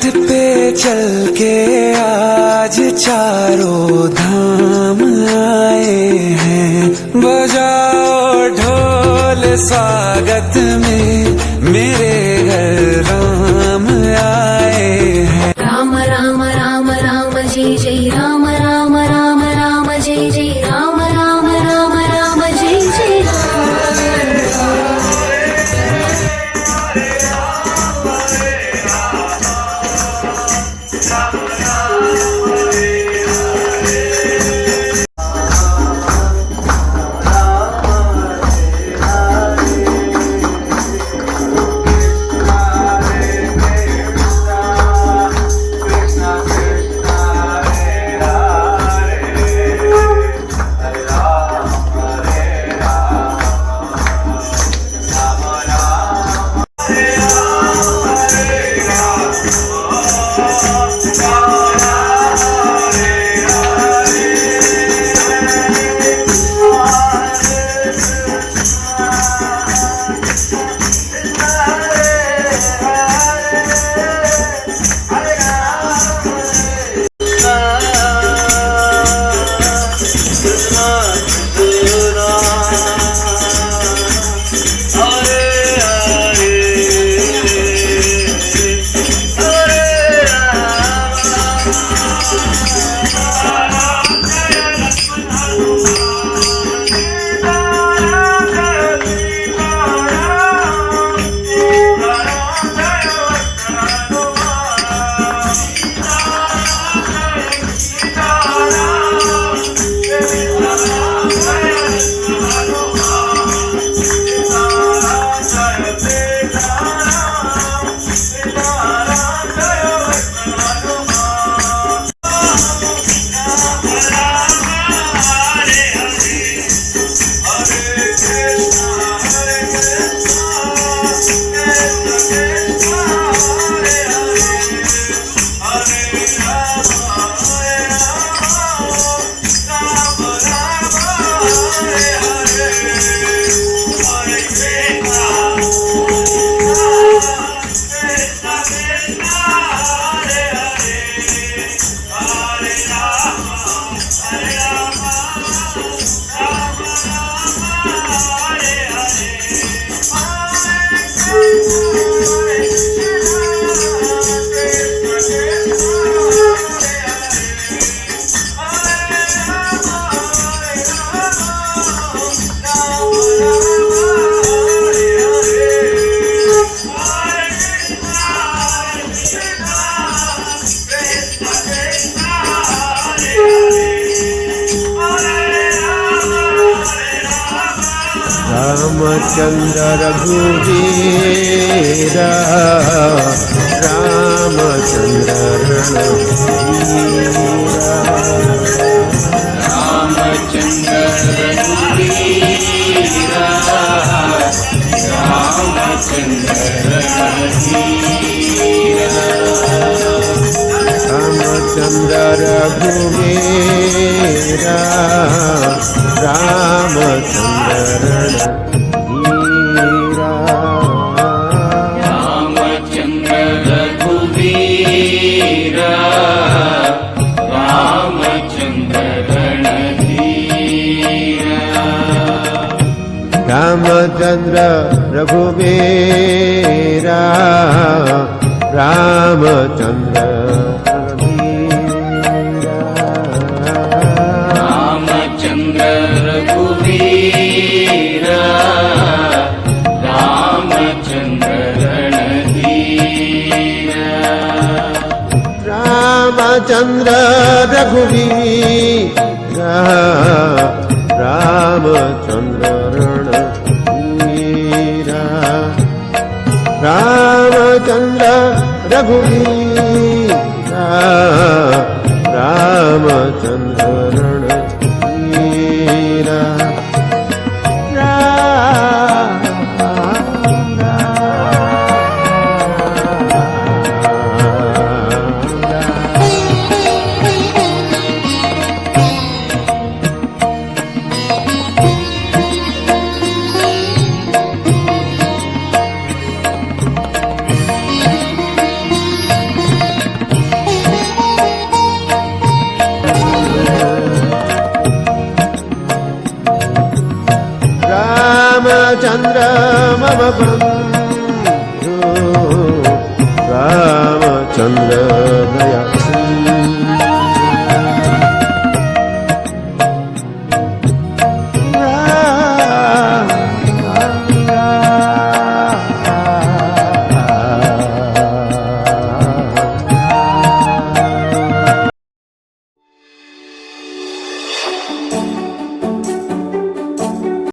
घाट पे चल के आज चारों धाम आए हैं, बजाओ ढोल स्वागत में मेरे घर राम आए हैं। राम राम राम राम जय जय राम राम राम राम जय जय राम राम राम राम जय जय रामचंद्र रघुवीरा रामचंद्र रणधीरा रामचंद्र रघुवीरा रामचंद्र रणधीरा रामचंद्र रघुवीरा रामचंद्र रणधीरा रामचंद्र रघुवीरा रामचंद्र रणधीरा रामचंद्र रघुवीरा रामचंद्र रामचंद्र रघुवीरा रामचंद्र रणधीरा रामचंद्र रघुवीरा रामचंद्र रणधीरा रामचन्द्र मम बन्धु रामचन्द्र दया